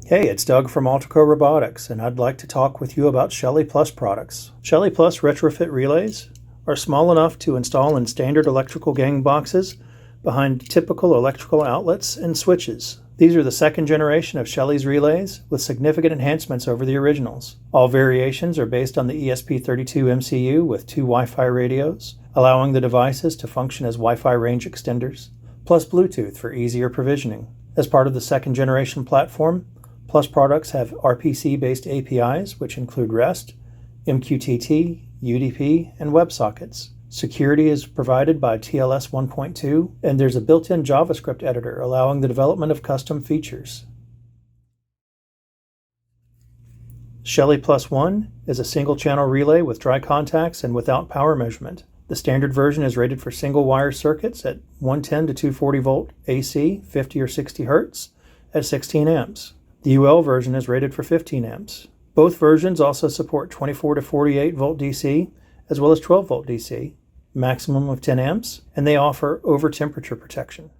Hey, it's Doug from Altaco Robotics, and I'd like to talk with you about Shelly Plus products. Shelly Plus retrofit relays are small enough to install in standard electrical gang boxes behind typical electrical outlets and switches. These are the second generation of Shelly's relays with significant enhancements over the originals. All variations are based on the ESP32 MCU with 2 Wi-Fi radios, allowing the devices to function as Wi-Fi range extenders, plus Bluetooth for easier provisioning. As part of the second generation platform, Plus products have RPC-based APIs, which include REST, MQTT, UDP, and WebSockets. Security is provided by TLS 1.2, and there's a built-in JavaScript editor allowing the development of custom features. Shelly Plus 1 is a single-channel relay with dry contacts and without power measurement. The standard version is rated for single-wire circuits at 110 to 240 volt AC, 50 or 60 Hz, at 16 amps. The UL version is rated for 15 amps. Both versions also support 24 to 48 volt DC as well as 12 volt DC, maximum of 10 amps, and they offer over temperature protection.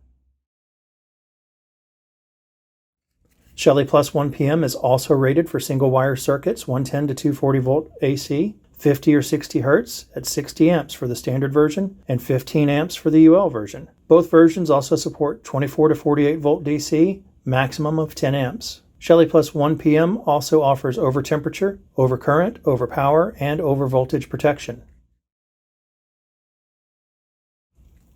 Shelly Plus 1PM is also rated for single wire circuits 110 to 240 volt AC, 50 or 60 Hz at 60 amps for the standard version and 15 amps for the UL version. Both versions also support 24 to 48 volt DC, maximum of 10 amps. Shelly Plus 1PM also offers over temperature, over current, over power, and over voltage protection.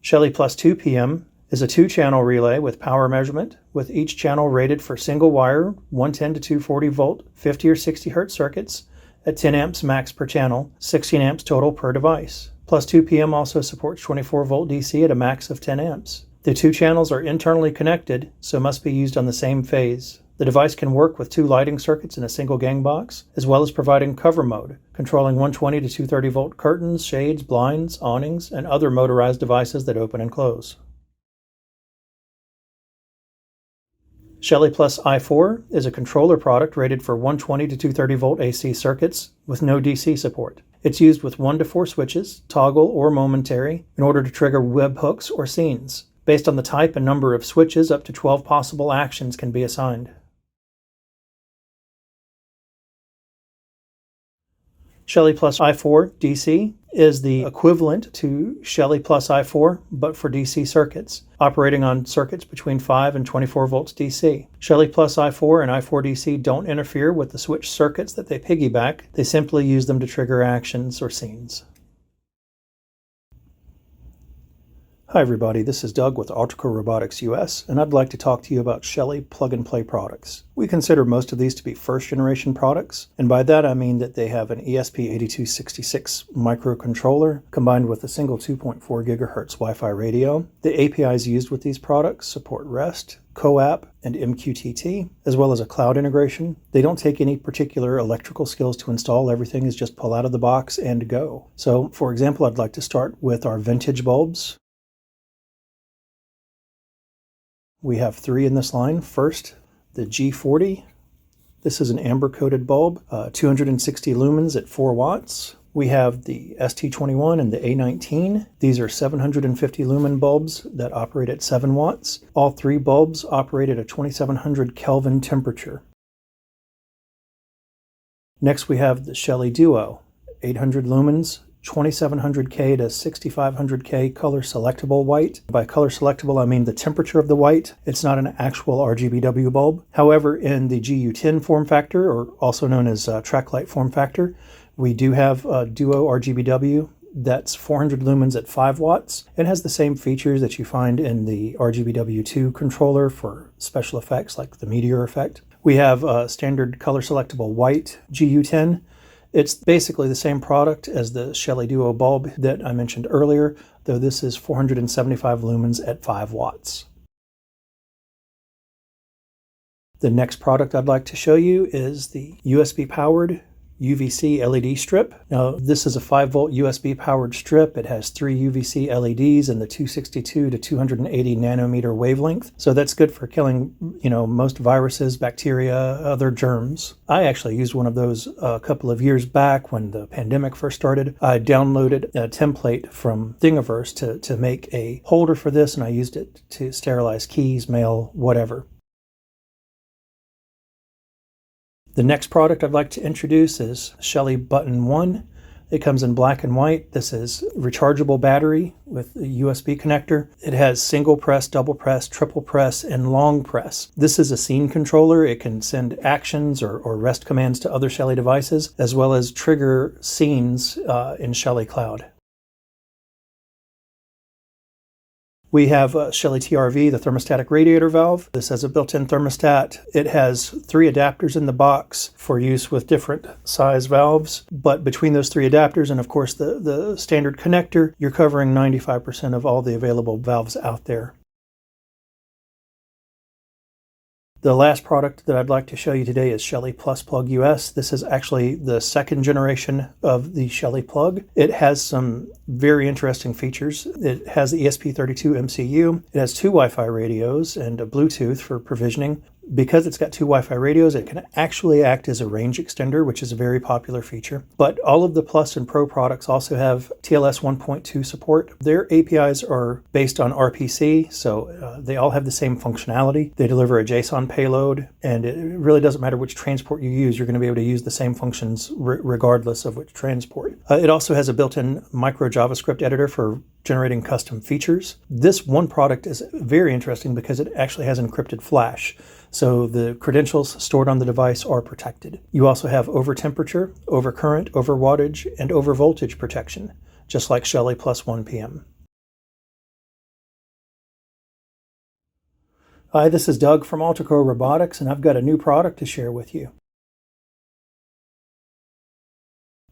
Shelly Plus 2PM is a 2-channel relay with power measurement, with each channel rated for single wire 110 to 240 volt 50 or 60 Hz circuits at 10 amps max per channel, 16 amps total per device. Plus 2PM also supports 24 volt DC at a max of 10 amps. The 2 channels are internally connected, so must be used on the same phase. The device can work with 2 lighting circuits in a single gang box, as well as providing cover mode, controlling 120 to 230 volt curtains, shades, blinds, awnings, and other motorized devices that open and close. Shelly Plus i4 is a controller product rated for 120 to 230 volt AC circuits with no DC support. It's used with 1 to 4 switches, toggle or momentary, in order to trigger webhooks or scenes. Based on the type and number of switches, up to 12 possible actions can be assigned. Shelly Plus i4 DC is the equivalent to Shelly Plus i4, but for DC circuits, operating on circuits between 5 and 24 volts DC. Shelly Plus i4 and i4 DC don't interfere with the switch circuits that they piggyback. They simply use them to trigger actions or scenes. Hi everybody, this is Doug with Altaco Robotics US, and I'd like to talk to you about Shelly plug-and-play products. We consider most of these to be first-generation products, and by that I mean that they have an ESP8266 microcontroller combined with a single 2.4 GHz Wi-Fi radio. The APIs used with these products support REST, CoAP, and MQTT, as well as a cloud integration. They don't take any particular electrical skills to install. Everything is just pull out of the box and go. So, for example, I'd like to start with our vintage bulbs. We have 3 in this line. First, the G40. This is an amber-coated bulb, 260 lumens at 4 watts. We have the ST21 and the A19. These are 750 lumen bulbs that operate at 7 watts. All 3 bulbs operate at a 2700 Kelvin temperature. Next, we have the Shelly Duo, 800 lumens, 2700K to 6500K color selectable white. By color selectable, I mean the temperature of the white. It's not an actual RGBW bulb. However, in the GU10 form factor, or also known as track light form factor, we do have a Duo RGBW that's 400 lumens at 5 watts. It has the same features that you find in the RGBW2 controller for special effects like the meteor effect. We have a standard color selectable white GU10. It's basically the same product as the Shelly Duo bulb that I mentioned earlier, though this is 475 lumens at 5 watts. The next product I'd like to show you is the USB-powered UVC LED strip. Now, this is a 5-volt USB-powered strip. It has 3 UVC LEDs in the 262 to 280 nanometer wavelength. So that's good for killing, most viruses, bacteria, other germs. I actually used one of those a couple of years back when the pandemic first started. I downloaded a template from Thingiverse to make a holder for this, and I used it to sterilize keys, mail, whatever. The next product I'd like to introduce is Shelly Button 1. It comes in black and white. This is rechargeable battery with a USB connector. It has single press, double press, triple press, and long press. This is a scene controller. It can send actions or rest commands to other Shelly devices, as well as trigger scenes in Shelly Cloud. We have Shelly TRV, the thermostatic radiator valve. This has a built-in thermostat. It has 3 adapters in the box for use with different size valves. But between those 3 adapters and, of course, the standard connector, you're covering 95% of all the available valves out there. The last product that I'd like to show you today is Shelly Plus Plug US. This is actually the 2nd generation of the Shelly plug. It has some very interesting features. It has the ESP32 MCU. It has 2 Wi-Fi radios and a Bluetooth for provisioning. Because it's got 2 Wi-Fi radios, it can actually act as a range extender, which is a very popular feature. But all of the Plus and Pro products also have TLS 1.2 support. Their APIs are based on RPC, so they all have the same functionality. They deliver a JSON payload, and it really doesn't matter which transport you use. You're going to be able to use the same functions regardless of which transport. It also has a built-in micro JavaScript editor for generating custom features. This one product is very interesting because it actually has encrypted flash, so the credentials stored on the device are protected. You also have over temperature, over current, over wattage, and over voltage protection, just like Shelly Plus 1PM. Hi, this is Doug from Altaco Robotics, and I've got a new product to share with you.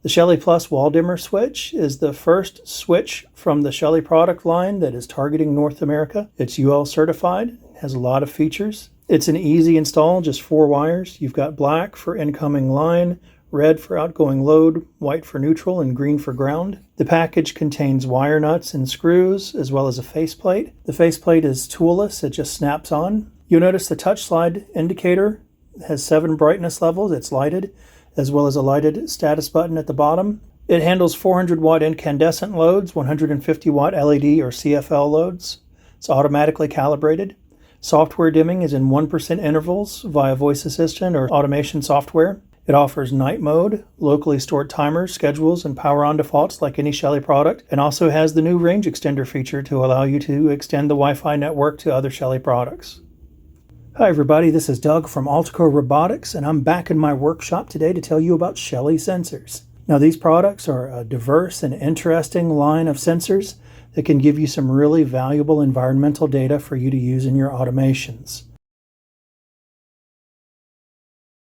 The Shelly Plus wall dimmer switch is the first switch from the Shelly product line that is targeting North America. It's UL certified, has a lot of features. It's an easy install, just 4 wires. You've got black for incoming line, red for outgoing load, white for neutral, and green for ground. The package contains wire nuts and screws, as well as a faceplate. The faceplate is toolless, it just snaps on. You'll notice the touch slide indicator has 7 brightness levels, it's lighted, as well as a lighted status button at the bottom. It handles 400 watt incandescent loads, 150 watt LED or CFL loads. It's automatically calibrated. Software dimming is in 1% intervals via voice assistant or automation software. It offers night mode, locally stored timers, schedules, and power on defaults like any Shelly product, and also has the new range extender feature to allow you to extend the Wi-Fi network to other Shelly products. Hi everybody, this is Doug from Altaco Robotics, and I'm back in my workshop today to tell you about Shelly sensors. Now these products are a diverse and interesting line of sensors that can give you some really valuable environmental data for you to use in your automations.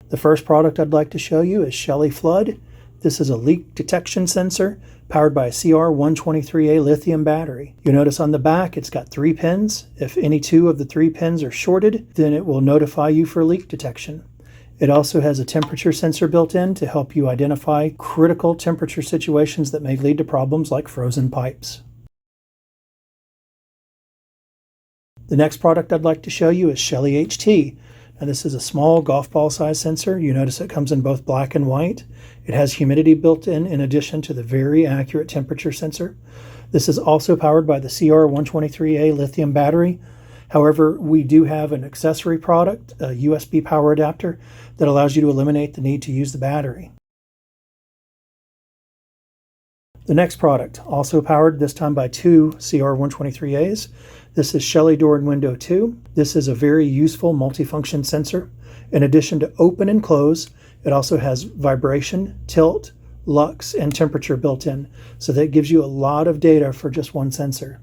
The first product I'd like to show you is Shelly Flood. This is a leak detection sensor powered by a CR123A lithium battery. You notice on the back it's got 3 pins. If any 2 of the 3 pins are shorted, then it will notify you for leak detection. It also has a temperature sensor built in to help you identify critical temperature situations that may lead to problems like frozen pipes. The next product I'd like to show you is Shelly HT. Now this is a small golf ball size sensor. You notice it comes in both black and white. It has humidity built in addition to the very accurate temperature sensor. This is also powered by the CR123A lithium battery. However, we do have an accessory product, a USB power adapter, that allows you to eliminate the need to use the battery. The next product, also powered this time by 2 CR123As. This is Shelly Door and Window 2. This is a very useful multifunction sensor. In addition to open and close, it also has vibration, tilt, lux, and temperature built in. So that gives you a lot of data for just one sensor.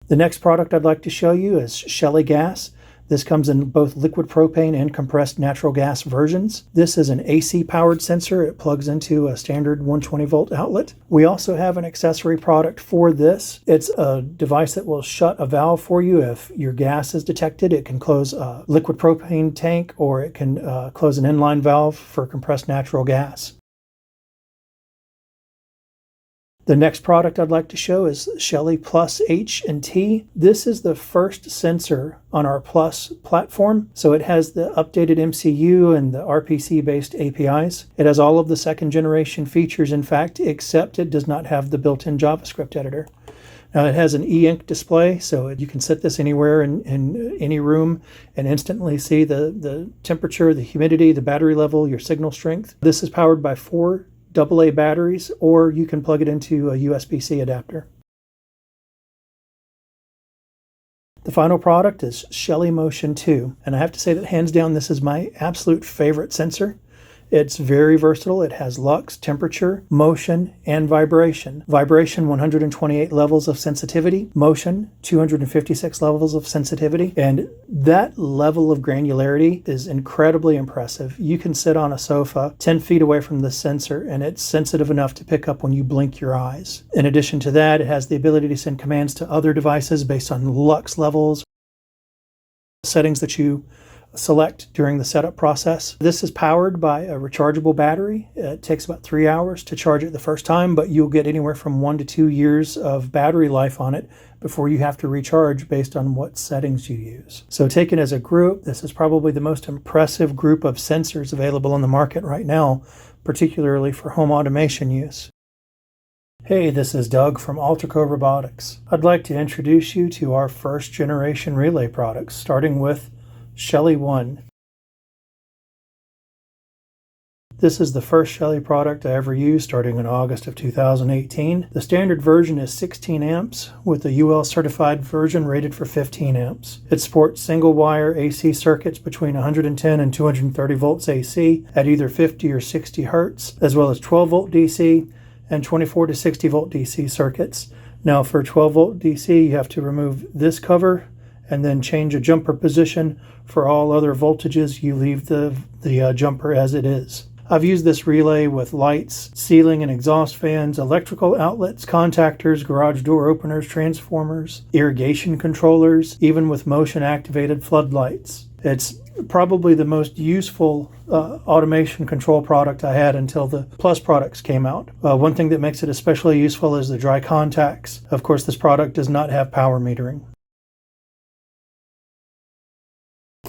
The next product I'd like to show you is Shelly Gas. This comes in both liquid propane and compressed natural gas versions. This is an AC powered sensor. It plugs into a standard 120 volt outlet. We also have an accessory product for this. It's a device that will shut a valve for you if your gas is detected. It can close a liquid propane tank, or it can close an inline valve for compressed natural gas. The next product I'd like to show is Shelly Plus H and T. This is the first sensor on our Plus platform, so it has the updated MCU and the RPC-based APIs. It has all of the 2nd generation features, in fact, except it does not have the built-in JavaScript editor. Now it has an e-ink display, so you can set this anywhere in any room and instantly see the temperature, the humidity, the battery level, your signal strength. This is powered by 4 AA batteries, or you can plug it into a USB-C adapter. The final product is Shelly Motion 2, and I have to say that hands down this is my absolute favorite sensor. It's very versatile. It has lux, temperature, motion, and vibration. Vibration, 128 levels of sensitivity. Motion, 256 levels of sensitivity. And that level of granularity is incredibly impressive. You can sit on a sofa 10 feet away from the sensor, and it's sensitive enough to pick up when you blink your eyes. In addition to that, it has the ability to send commands to other devices based on lux levels, settings that you select during the setup process. This is powered by a rechargeable battery. It takes about 3 hours to charge it the first time, but you'll get anywhere from 1 to 2 years of battery life on it before you have to recharge based on what settings you use. So taken as a group, this is probably the most impressive group of sensors available on the market right now, particularly for home automation use. Hey, this is Doug from Altrico Robotics. I'd like to introduce you to our first generation relay products, starting with Shelly 1. This is the first Shelly product I ever used starting in August of 2018. The standard version is 16 amps with the UL certified version rated for 15 amps. It supports single wire AC circuits between 110 and 230 volts AC at either 50 or 60 hertz, as well as 12 volt DC and 24 to 60 volt DC circuits. Now for 12 volt DC you have to remove this cover and then change a jumper position. For all other voltages, you leave the jumper as it is. I've used this relay with lights, ceiling and exhaust fans, electrical outlets, contactors, garage door openers, transformers, irrigation controllers, even with motion-activated floodlights. It's probably the most useful automation control product I had until the Plus products came out. One thing that makes it especially useful is the dry contacts. Of course, this product does not have power metering.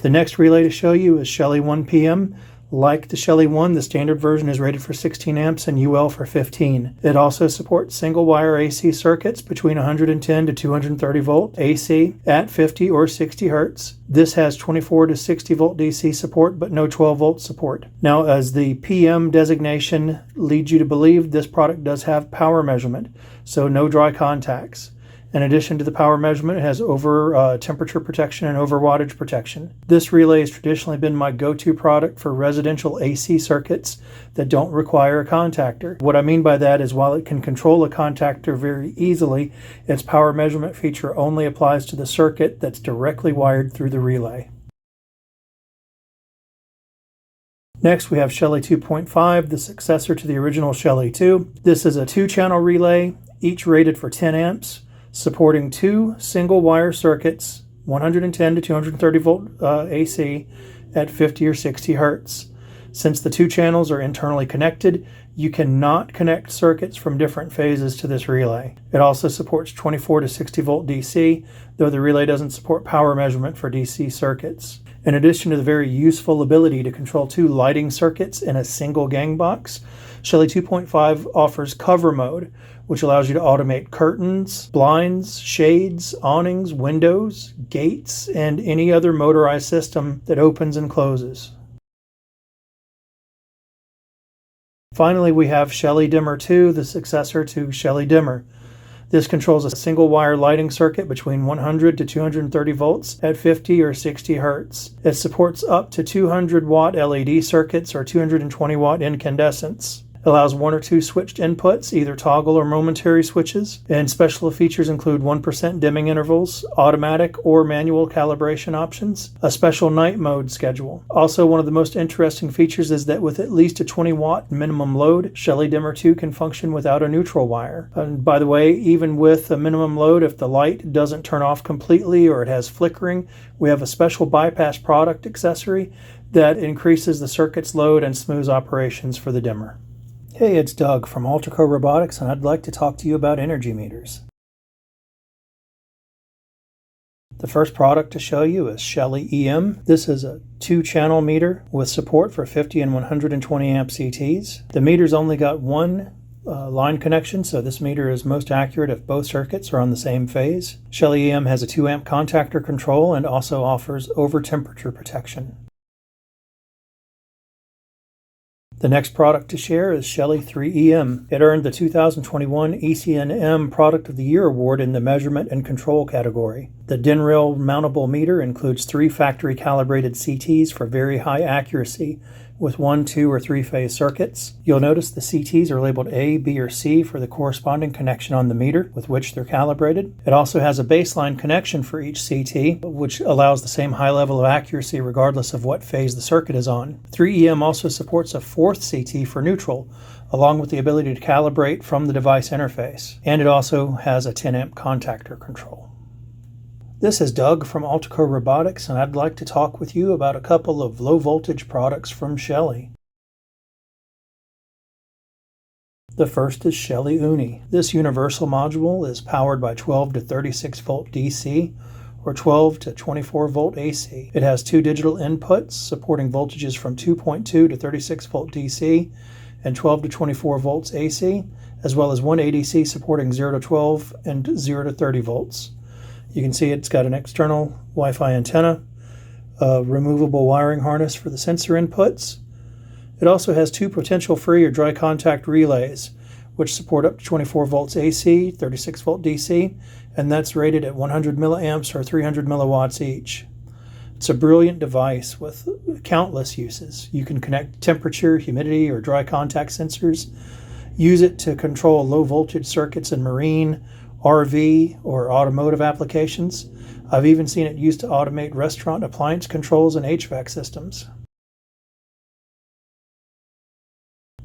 The next relay to show you is Shelly 1 PM. Like the Shelly 1, the standard version is rated for 16 amps and UL for 15. It also supports single wire AC circuits between 110 to 230 volt AC at 50 or 60 hertz. This has 24 to 60 volt DC support but no 12 volt support. Now, as the PM designation leads you to believe, this product does have power measurement, so no dry contacts. In addition to the power measurement, it has over temperature protection and over wattage protection. This relay has traditionally been my go-to product for residential AC circuits that don't require a contactor. What I mean by that is while it can control a contactor very easily, its power measurement feature only applies to the circuit that's directly wired through the relay. Next, we have Shelly 2.5, the successor to the original Shelly 2. This is a 2-channel relay, each rated for 10 amps. Supporting 2 single wire circuits, 110 to 230 volt AC at 50 or 60 hertz. Since the 2 channels are internally connected, you cannot connect circuits from different phases to this relay. It also supports 24 to 60 volt DC, though the relay doesn't support power measurement for DC circuits. In addition to the very useful ability to control 2 lighting circuits in a single gang box, Shelly 2.5 offers cover mode, which allows you to automate curtains, blinds, shades, awnings, windows, gates, and any other motorized system that opens and closes. Finally, we have Shelly Dimmer 2, the successor to Shelly Dimmer. This controls a single wire lighting circuit between 100 to 230 volts at 50 or 60 hertz. It supports up to 200 watt LED circuits or 220 watt incandescents. Allows 1 or 2 switched inputs, either toggle or momentary switches, and special features include 1% dimming intervals, automatic or manual calibration options, a special night mode schedule. Also, one of the most interesting features is that with at least a 20 watt minimum load, Shelly Dimmer 2 can function without a neutral wire. And by the way, even with a minimum load, if the light doesn't turn off completely or it has flickering, we have a special bypass product accessory that increases the circuit's load and smooths operations for the dimmer. Hey, it's Doug from Altrico Robotics, and I'd like to talk to you about energy meters. The first product to show you is Shelly EM. This is a 2-channel meter with support for 50 and 120 amp CTs. The meter's only got one line connection, so this meter is most accurate if both circuits are on the same phase. Shelly EM has a 2 amp contactor control and also offers over temperature protection. The next product to share is Shelly 3EM. It earned the 2021 ECNM Product of the Year Award in the Measurement and Control category. The DIN rail mountable meter includes 3 factory calibrated CTs for very high accuracy with 1, 2, or 3 phase circuits. You'll notice the CTs are labeled A, B, or C for the corresponding connection on the meter with which they're calibrated. It also has a baseline connection for each CT, which allows the same high level of accuracy regardless of what phase the circuit is on. 3EM also supports a 4th CT for neutral, along with the ability to calibrate from the device interface. And it also has a 10 amp contactor control. This is Doug from Altaco Robotics, and I'd like to talk with you about a couple of low voltage products from Shelly. The first is Shelly Uni. This universal module is powered by 12 to 36 volt DC or 12 to 24 volt AC. It has 2 digital inputs supporting voltages from 2.2 to 36 volt DC and 12 to 24 volts AC, as well as 1 ADC supporting 0 to 12 and 0 to 30 volts. You can see it's got an external Wi-Fi antenna, a removable wiring harness for the sensor inputs. It also has 2 potential-free or dry contact relays, which support up to 24 volts AC, 36 volt DC, and that's rated at 100 milliamps or 300 milliwatts each. It's a brilliant device with countless uses. You can connect temperature, humidity, or dry contact sensors, use it to control low voltage circuits in marine, RV, or automotive applications. I've even seen it used to automate restaurant appliance controls and HVAC systems.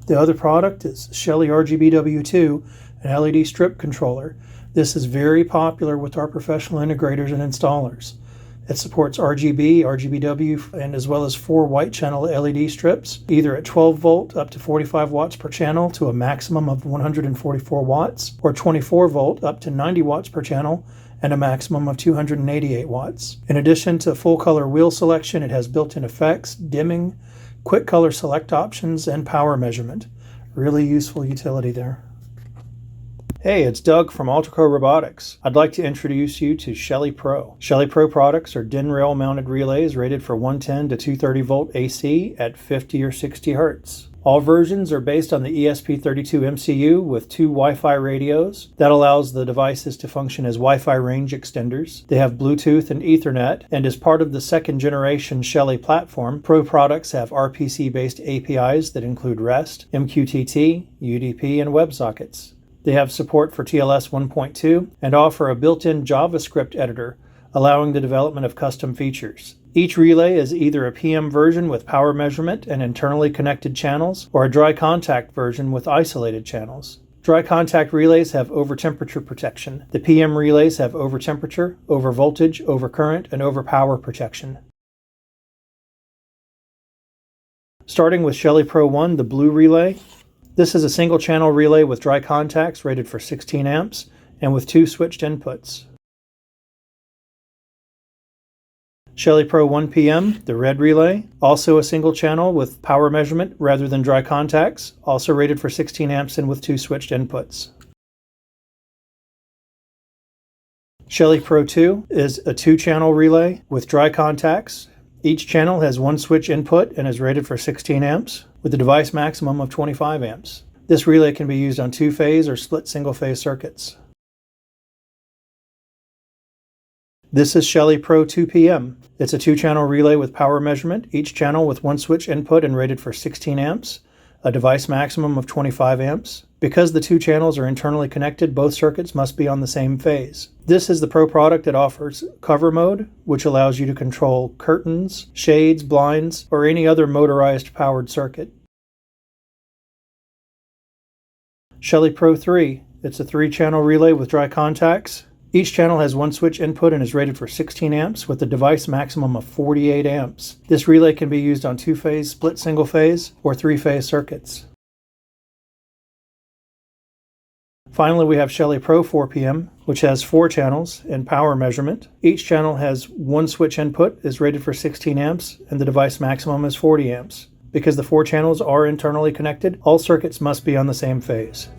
The other product is Shelly RGBW2, an LED strip controller. This is very popular with our professional integrators and installers. It supports RGB, RGBW, and as well as 4 white channel LED strips, either at 12 volt up to 45 watts per channel to a maximum of 144 watts, or 24 volt up to 90 watts per channel and a maximum of 288 watts. In addition to full color wheel selection, it has built-in effects, dimming, quick color select options, and power measurement. Really useful utility there. Hey, it's Doug from Altaco Robotics. I'd like to introduce you to Shelly Pro. Shelly Pro products are DIN rail mounted relays rated for 110 to 230 volt AC at 50 or 60 Hertz. All versions are based on the ESP32 MCU with 2 Wi-Fi radios. That allows the devices to function as Wi-Fi range extenders. They have Bluetooth and Ethernet, and as part of the 2nd generation Shelly platform, Pro products have RPC-based APIs that include REST, MQTT, UDP, and WebSockets. They have support for TLS 1.2 and offer a built-in JavaScript editor, allowing the development of custom features. Each relay is either a PM version with power measurement and internally connected channels, or a dry contact version with isolated channels. Dry contact relays have over temperature protection. The PM relays have over temperature, over voltage, over current, and over power protection. Starting with Shelly Pro 1, the blue relay. This is a single channel relay with dry contacts rated for 16 amps and with 2 switched inputs. Shelly Pro 1 PM, the red relay, also a single channel with power measurement rather than dry contacts, also rated for 16 amps and with 2 switched inputs. Shelly Pro 2 is a 2-channel relay with dry contacts. Each channel has 1 switch input and is rated for 16 amps with a device maximum of 25 amps. This relay can be used on 2-phase or split single-phase circuits. This is Shelly Pro 2 PM. It's a 2-channel relay with power measurement, each channel with 1 switch input and rated for 16 amps, a device maximum of 25 amps. Because the 2 channels are internally connected, both circuits must be on the same phase. This is the Pro product that offers cover mode, which allows you to control curtains, shades, blinds, or any other motorized powered circuit. Shelly Pro 3. It's a 3-channel relay with dry contacts. Each channel has 1 switch input and is rated for 16 amps with a device maximum of 48 amps. This relay can be used on 2-phase, split single-phase, or 3-phase circuits. Finally, we have Shelly Pro 4 PM, which has 4 channels and power measurement. Each channel has 1 switch input, is rated for 16 amps, and the device maximum is 40 amps. Because the 4 channels are internally connected, all circuits must be on the same phase.